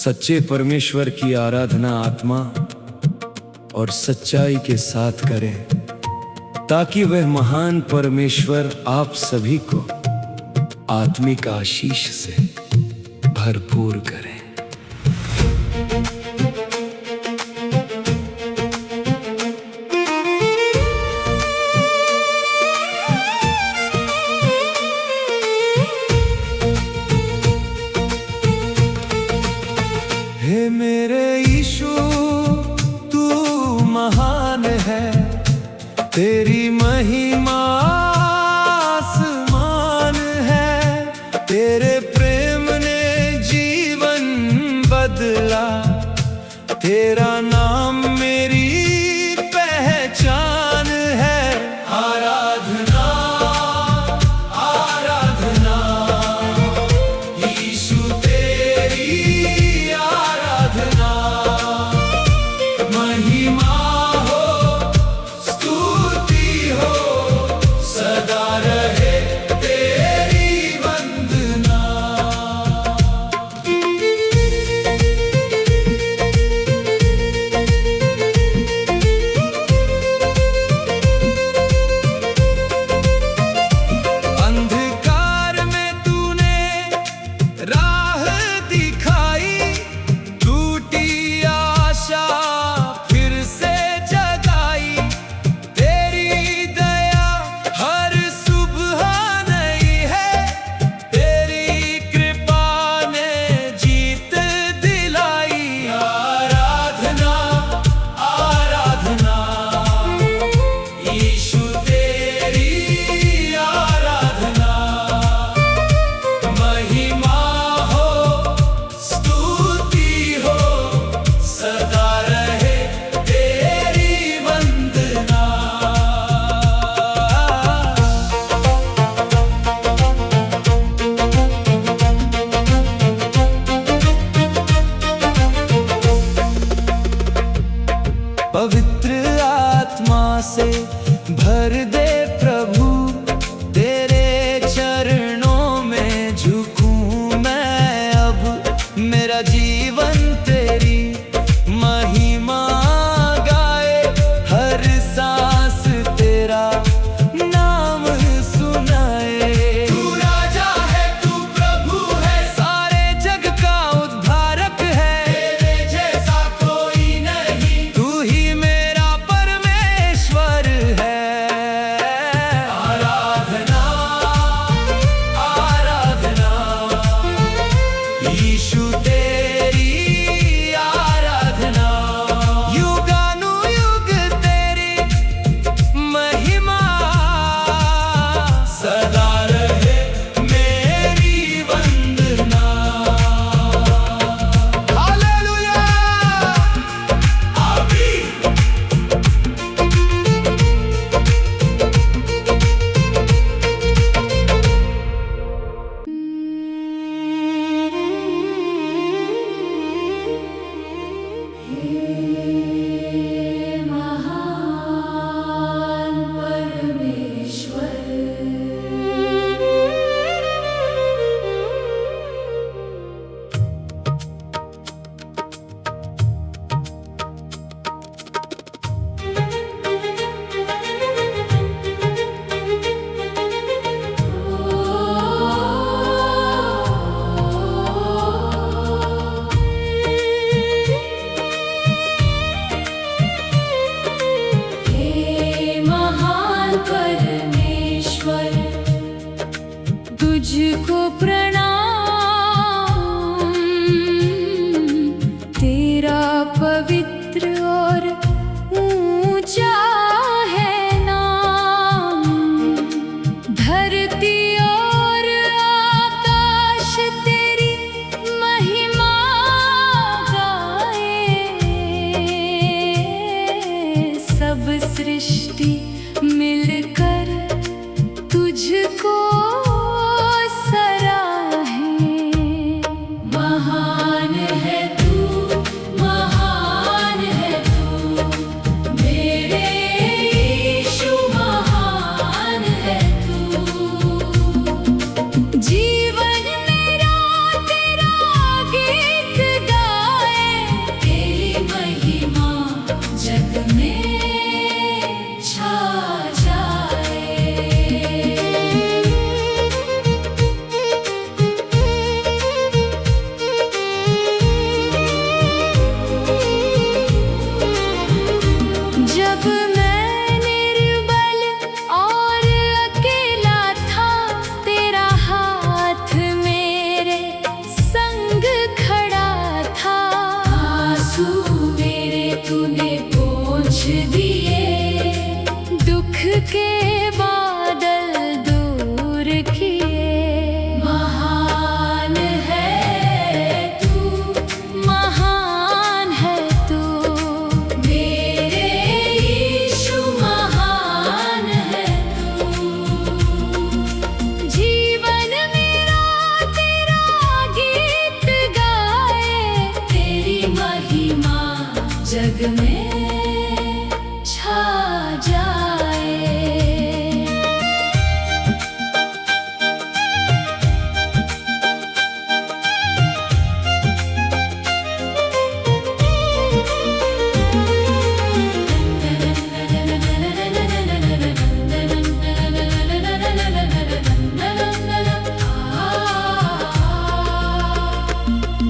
सच्चे परमेश्वर की आराधना आत्मा और सच्चाई के साथ करें, ताकि वह महान परमेश्वर आप सभी को आत्मिक आशीष से भरपूर करें। हे मेरे यीशु, तू महान है, तेरी महिमा आसमान है। तेरे प्रेम ने जीवन बदला, तेरा नाम मेरी पहचान है। आराधना आराधना यीशु तेरी आराधना, महिमा हो स्तुति हो सदा रहे तेरी वंदना। अंधकार में तूने राह दिखाई, टूटी आशा फिर से जगाई। तेरी दया हर सुबह नई है, तेरी कृपा ने जीत दिलाई। आराधना आराधना यीशु तेरी आराधना, महिमा हो स्तुति हो सदा रहे तेरी वंदना। पवित्र आत्मा से भर दे प्रभु, तेरे चरणों में झुकूं मैं अब। मेरा जीवन तेरी महिमा गाए, हर सांस तेरा नाम सुनाए। तू राजा है, तू प्रभु है, सारे जग का उद्धारक है। तेरे जैसा कोई नहीं, तू ही मेरा परमेश्वर है। आराधना आराधना यीशु तेरी आराधना, युगानुयुग तेरी महिमा सदा रहे मेरी वंदना। हालेलुया आमीन। महान परमेश्वर, हे महान परमेश्वर, तुझको प्रणाम। तेरा पवित्र और ऊंचा है नाम। धरती और आकाश तेरी महिमा गाए, सब सृष्टि मिलकर तुझको सराहे। महान है तू, महान है तू, मेरे यीशु महान है तू। जीवन मेरा तेरा गीत गा तूने पोंछ दिए, दुख के बादल दूर किए। महान है तू, महान है तू, मेरे यीशु महान है तू। जीवन मेरा तेरा गीत गाए, तेरी महिमा जग में छा जाए।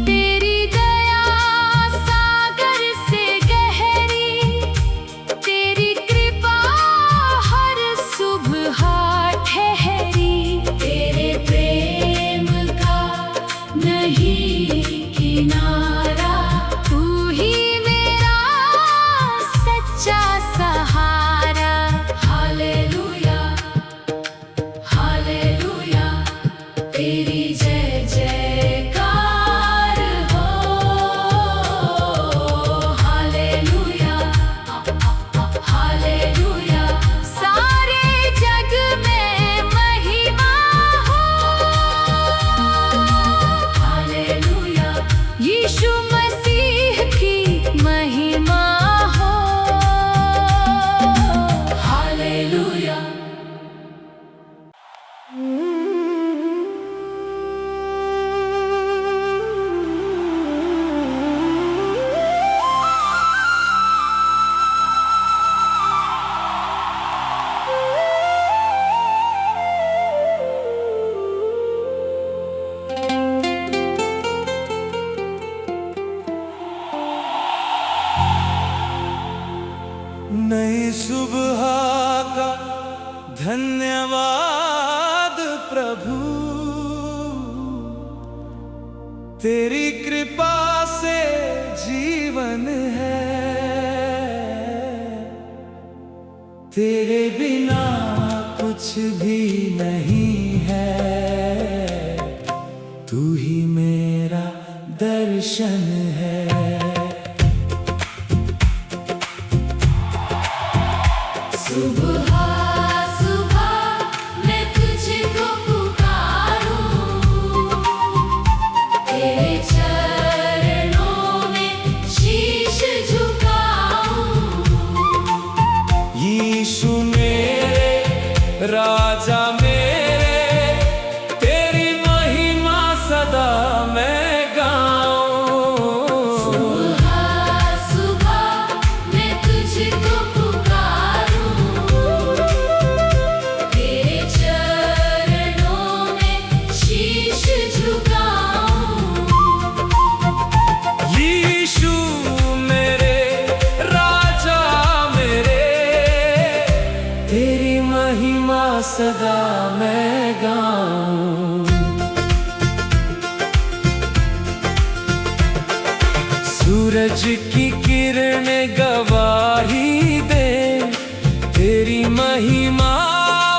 तेरी दया सागर से गहरी, तेरी कृपा हर सुबह ठहरी। तेरे प्रेम का नहीं किनारा, तू ही मेरा सच्चा सहारा। हालेलुया, हालेलुया, तेरी जय जयकार हो। हालेलुया, हालेलुया, सारे जग में महिमा हो। हालेलुया, यीशु मसीह की महिमा हो। हालेलुया। नई सुबह का धन्यवाद प्रभु, तेरी कृपा से जीवन है, तेरे बिना कुछ भी नहीं है। तू ही मेरा दर्शन है। सुबह सुबह मैं तुझको पुकारूं, तेरे चरणों में शीश झुकाऊं। यीशु मेरे राजा मेरे, तेरी महिमा सदा मैं गाऊं। सुबह सुबह मैं तुझको पुकारूं, तेरे चरणों में शीश झुकाऊं। यीशु मेरे राजा मेरे, तेरी महिमा सदा मैं गाऊं। सूरज की किरणें गवाही दे, तेरी महिमा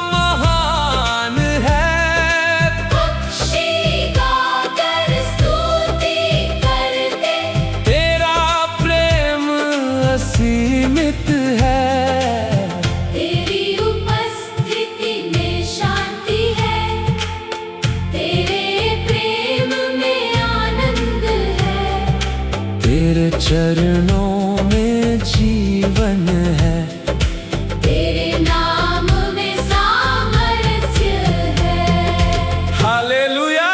महान है। पक्षी गाकर स्तुति करते, तेरा प्रेम असीमित है। तेरी उपस्थिति में शांति है, तेरे प्रेम में आनंद है। तेरे चरणों में जीवन है, तेरे नाम में सामर्थ्य है। हालेलुया।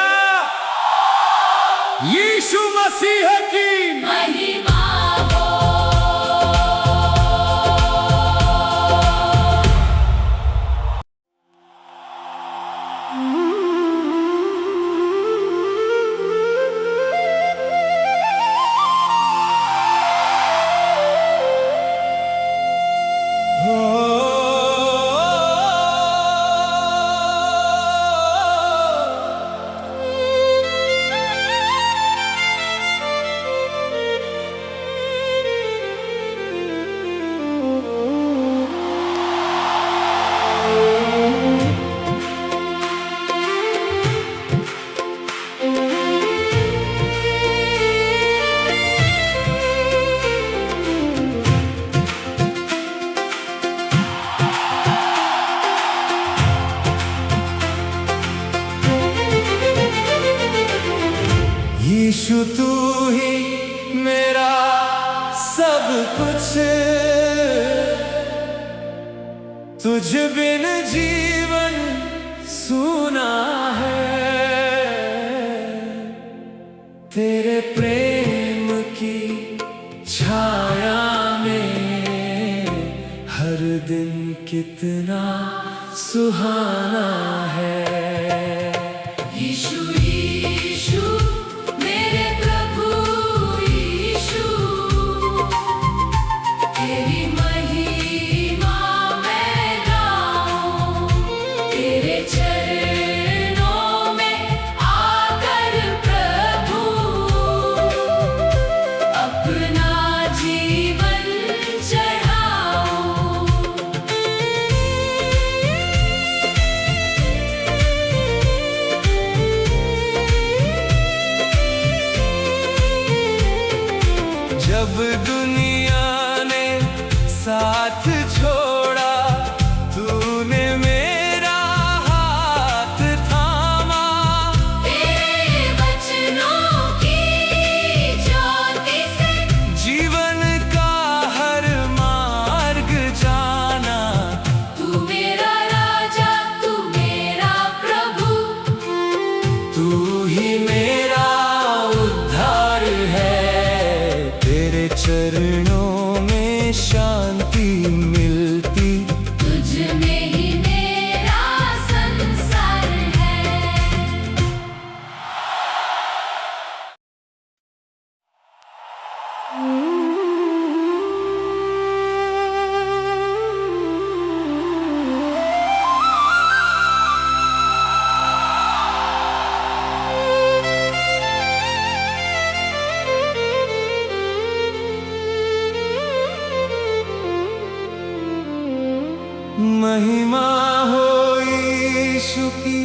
यीशु मसीह की महिमा हो। कुछ तुझ बिन जीवन सूना है। तेरे प्रेम की छाया में हर दिन कितना सुहाना है। यीशु यीशु मेरे प्रभु यीशु, तेरी महिमा मैं गाऊं। तेरे चरणों में आकर प्रभु अपना जीवन चढ़ाऊं। जब दुनिया ने साथ छोड़ा, तूने मेरा हाथ थामा। तेरे वचनों की ज्योति से जीवन का हर मार्ग जाना। तू मेरा राजा, तू मेरा प्रभु, तू ही मेरा उद्धार है। तेरे चरणों में शांति मिलती, तुझ में ही मेरा संसार है। महिमा हो यीशु की,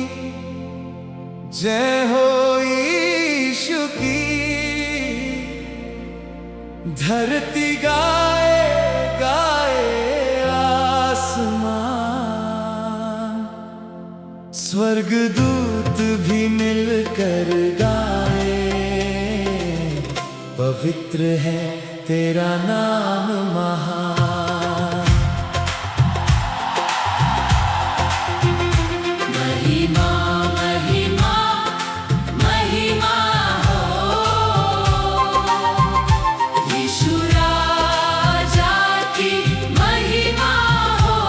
जय हो यीशु की। धरती गाए गाए आसमां, स्वर्गदूत भी मिलकर गाए। पवित्र है तेरा नाम महान। महिमा महिमा महिमा हो यीशु राजा की महिमा हो।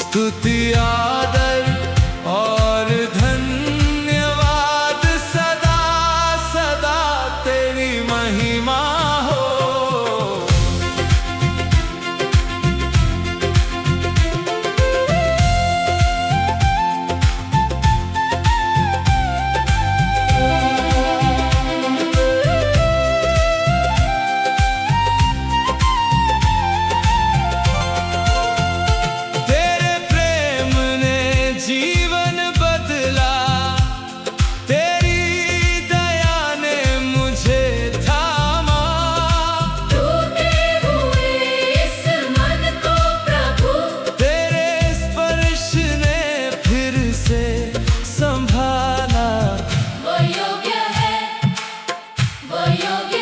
स्तुति आदर और धन्यवाद सदा सदा तेरी महिमा हो। तेरे प्रेम ने जीवन बदला, तेरी दया ने मुझे थामा। टूटे हुए इस मन को प्रभु, तेरे स्पर्श ने फिर से संभाला। वो योग्य है, वो योग्य